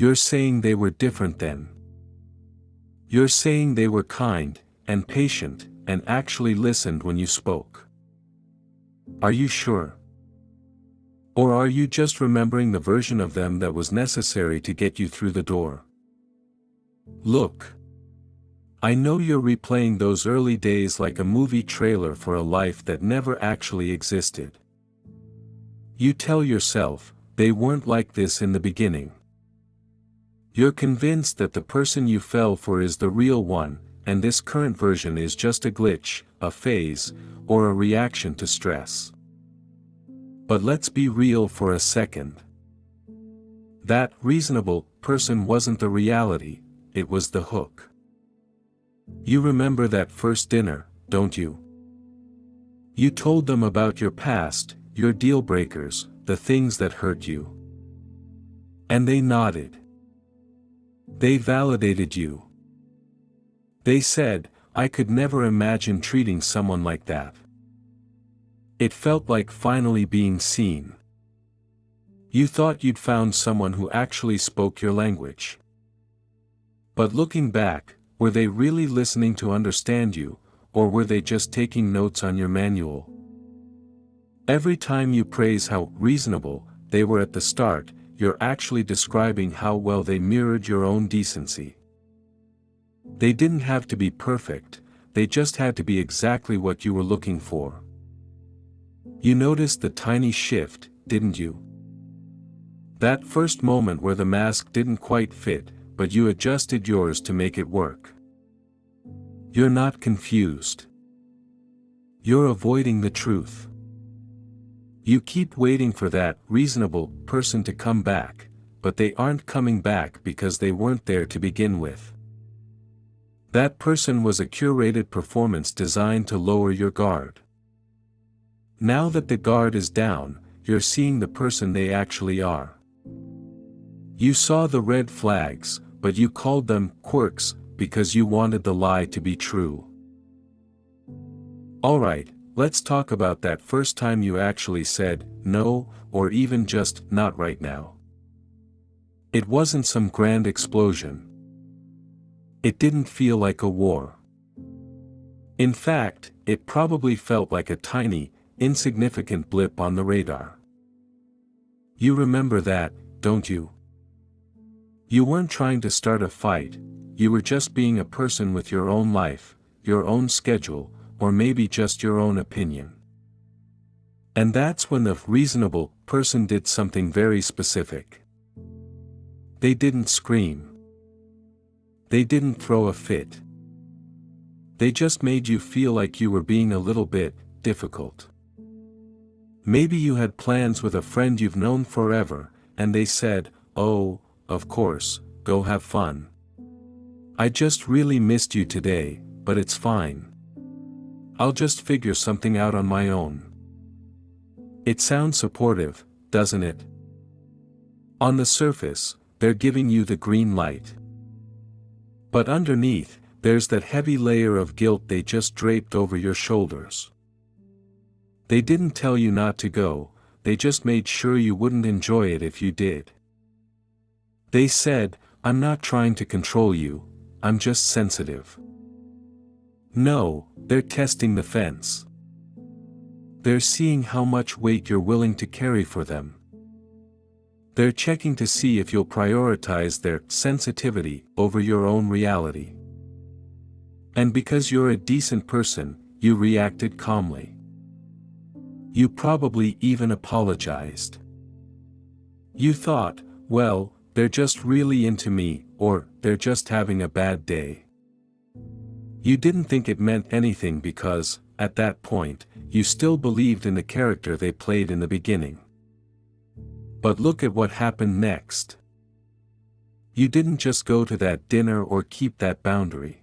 You're saying they were different then. You're saying they were kind, and patient, and actually listened when you spoke. Are you sure? Or are you just remembering the version of them that was necessary to get you through the door? Look. I know you're replaying those early days like a movie trailer for a life that never actually existed. You tell yourself, they weren't like this in the beginning. You're convinced that the person you fell for is the real one, and this current version is just a glitch, a phase, or a reaction to stress. But let's be real for a second. That reasonable person wasn't the reality, it was the hook. You remember that first dinner, don't you? You told them about your past, your deal breakers, the things that hurt you. And they nodded. They validated you. They said, I could never imagine treating someone like that. It felt like finally being seen. You thought you'd found someone who actually spoke your language. But looking back, were they really listening to understand you, or were they just taking notes on your manual? Every time you praise how reasonable they were at the start, you're actually describing how well they mirrored your own decency. They didn't have to be perfect, they just had to be exactly what you were looking for. You noticed the tiny shift, didn't you? That first moment where the mask didn't quite fit, but you adjusted yours to make it work. You're not confused. You're avoiding the truth. You keep waiting for that reasonable person to come back, but they aren't coming back because they weren't there to begin with. That person was a curated performance designed to lower your guard. Now that the guard is down, you're seeing the person they actually are. You saw the red flags, but you called them quirks because you wanted the lie to be true. Alright, let's talk about that first time you actually said, no, or even just, not right now. It wasn't some grand explosion. It didn't feel like a war. In fact, it probably felt like a tiny, insignificant blip on the radar. You remember that, don't you? You weren't trying to start a fight, you were just being a person with your own life, your own schedule, or maybe just your own opinion. And that's when the reasonable person did something very specific. They didn't scream. They didn't throw a fit. They just made you feel like you were being a little bit difficult. Maybe you had plans with a friend you've known forever, and they said, oh, of course, go have fun. I just really missed you today, but it's fine. I'll just figure something out on my own. It sounds supportive, doesn't it? On the surface, they're giving you the green light. But underneath, there's that heavy layer of guilt they just draped over your shoulders. They didn't tell you not to go, they just made sure you wouldn't enjoy it if you did. They said, I'm not trying to control you, I'm just sensitive. No, they're testing the fence. They're seeing how much weight you're willing to carry for them. They're checking to see if you'll prioritize their sensitivity over your own reality. And because you're a decent person, you reacted calmly. You probably even apologized. You thought, well, they're just really into me, or they're just having a bad day. You didn't think it meant anything because, at that point, you still believed in the character they played in the beginning. But look at what happened next. You didn't just go to that dinner or keep that boundary.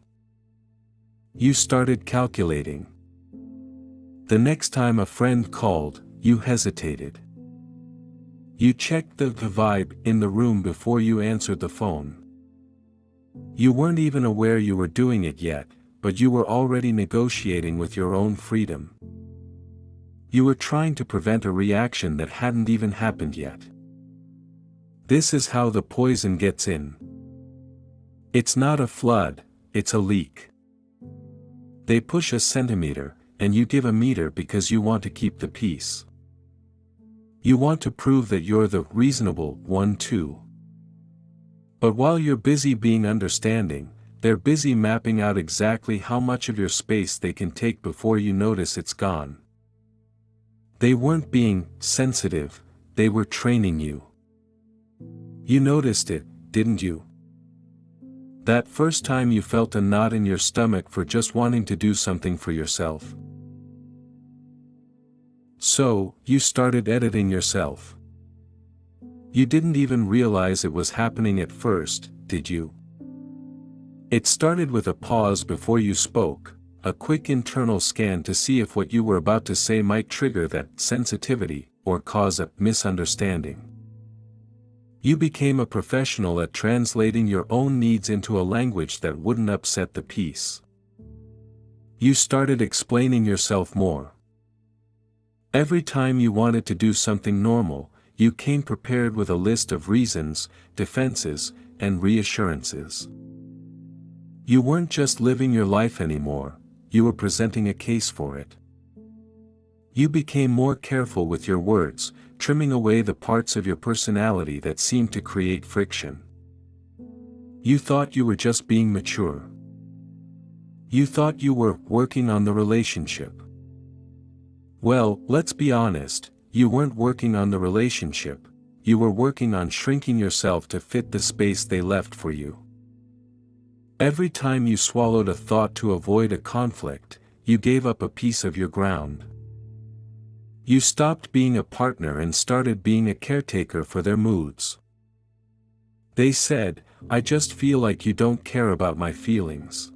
You started calculating. The next time a friend called, you hesitated. You checked the vibe in the room before you answered the phone. You weren't even aware you were doing it yet, but you were already negotiating with your own freedom. You were trying to prevent a reaction that hadn't even happened yet. This is how the poison gets in. It's not a flood, it's a leak. They push a centimeter, and you give a meter because you want to keep the peace. You want to prove that you're the reasonable one too. But while you're busy being understanding, they're busy mapping out exactly how much of your space they can take before you notice it's gone. They weren't being sensitive, they were training you. You noticed it, didn't you? That first time you felt a knot in your stomach for just wanting to do something for yourself. So, you started editing yourself. You didn't even realize it was happening at first, did you? It started with a pause before you spoke, a quick internal scan to see if what you were about to say might trigger that sensitivity, or cause a misunderstanding. You became a professional at translating your own needs into a language that wouldn't upset the peace. You started explaining yourself more. Every time you wanted to do something normal, you came prepared with a list of reasons, defenses, and reassurances. You weren't just living your life anymore, you were presenting a case for it. You became more careful with your words, trimming away the parts of your personality that seemed to create friction. You thought you were just being mature. You thought you were working on the relationship. Well, let's be honest, you weren't working on the relationship, you were working on shrinking yourself to fit the space they left for you. Every time you swallowed a thought to avoid a conflict, you gave up a piece of your ground. You stopped being a partner and started being a caretaker for their moods. They said, "I just feel like you don't care about my feelings."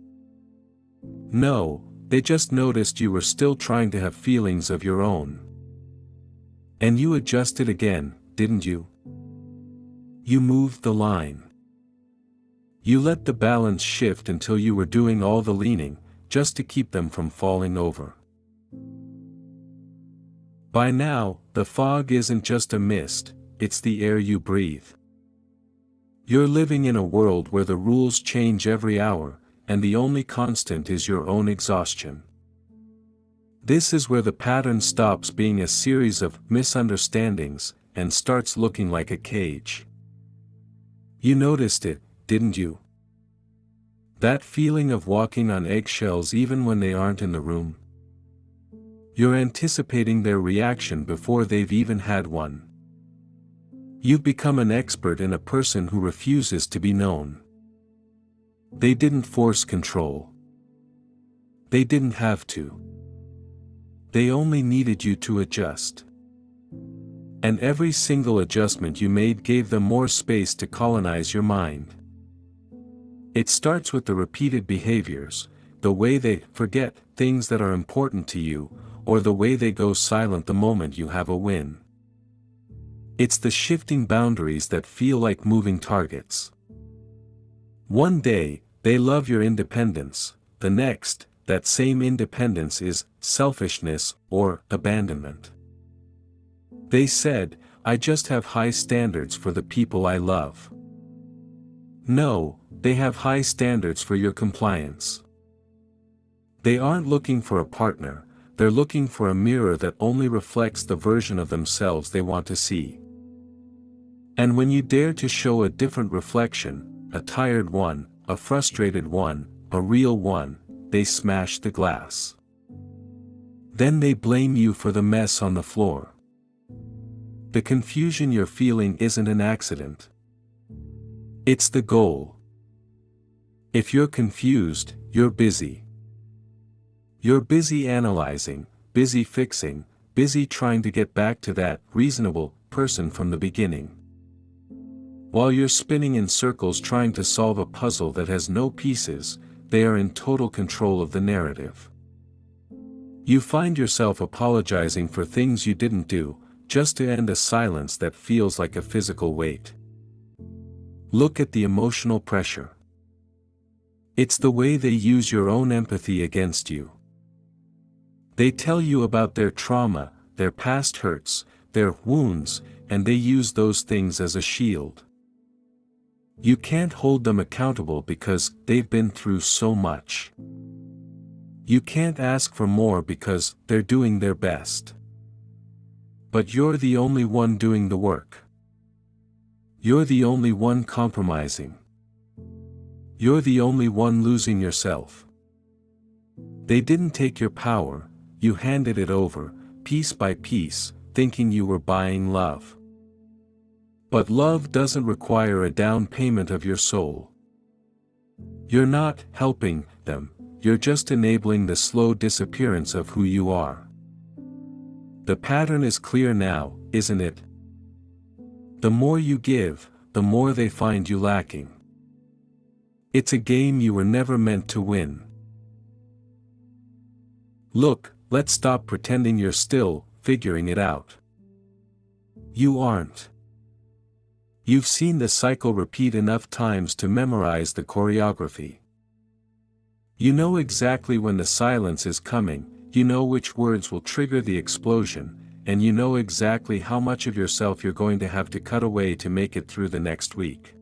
No, they just noticed you were still trying to have feelings of your own. And you adjusted again, didn't you? You moved the line. You let the balance shift until you were doing all the leaning, just to keep them from falling over. By now, the fog isn't just a mist, it's the air you breathe. You're living in a world where the rules change every hour, and the only constant is your own exhaustion. This is where the pattern stops being a series of misunderstandings, and starts looking like a cage. You noticed it, didn't you? That feeling of walking on eggshells even when they aren't in the room. You're anticipating their reaction before they've even had one. You've become an expert in a person who refuses to be known. They didn't force control. They didn't have to. They only needed you to adjust. And every single adjustment you made gave them more space to colonize your mind. It starts with the repeated behaviors, the way they forget things that are important to you, or the way they go silent the moment you have a win. It's the shifting boundaries that feel like moving targets. One day, they love your independence, the next, that same independence is selfishness or abandonment. They said, "I just have high standards for the people I love." No, they have high standards for your compliance. They aren't looking for a partner, they're looking for a mirror that only reflects the version of themselves they want to see. And when you dare to show a different reflection, a tired one, a frustrated one, a real one, they smash the glass. Then they blame you for the mess on the floor. The confusion you're feeling isn't an accident. It's the goal. If you're confused, you're busy. You're busy analyzing, busy fixing, busy trying to get back to that reasonable person from the beginning. While you're spinning in circles trying to solve a puzzle that has no pieces, they are in total control of the narrative. You find yourself apologizing for things you didn't do, just to end a silence that feels like a physical weight. Look at the emotional pressure. It's the way they use your own empathy against you. They tell you about their trauma, their past hurts, their wounds, and they use those things as a shield. You can't hold them accountable because they've been through so much. You can't ask for more because they're doing their best. But you're the only one doing the work. You're the only one compromising. You're the only one losing yourself. They didn't take your power, you handed it over, piece by piece, thinking you were buying love. But love doesn't require a down payment of your soul. You're not helping them, you're just enabling the slow disappearance of who you are. The pattern is clear now, isn't it? The more you give, the more they find you lacking. It's a game you were never meant to win. Look, let's stop pretending you're still figuring it out. You aren't. You've seen the cycle repeat enough times to memorize the choreography. You know exactly when the silence is coming, you know which words will trigger the explosion, and you know exactly how much of yourself you're going to have to cut away to make it through the next week.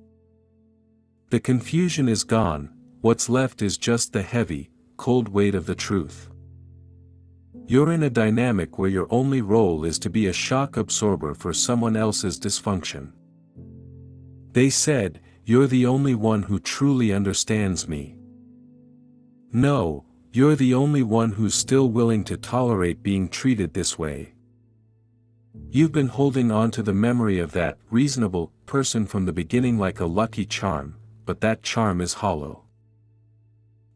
The confusion is gone, what's left is just the heavy, cold weight of the truth. You're in a dynamic where your only role is to be a shock absorber for someone else's dysfunction. They said, "You're the only one who truly understands me." No, you're the only one who's still willing to tolerate being treated this way. You've been holding on to the memory of that reasonable person from the beginning like a lucky charm, but that charm is hollow.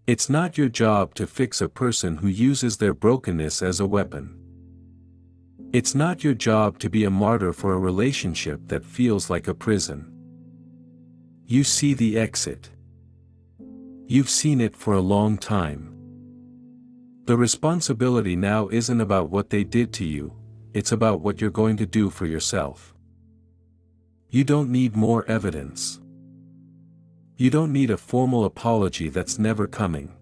It's not your job to fix a person who uses their brokenness as a weapon. It's not your job to be a martyr for a relationship that feels like a prison. You see the exit. You've seen it for a long time. The responsibility now isn't about what they did to you, it's about what you're going to do for yourself. You don't need more evidence. You don't need a formal apology that's never coming.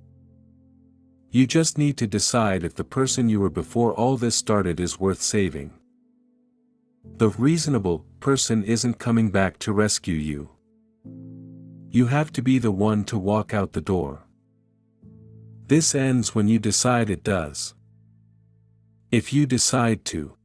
You just need to decide if the person you were before all this started is worth saving. The reasonable person isn't coming back to rescue you. You have to be the one to walk out the door. This ends when you decide it does. If you decide to.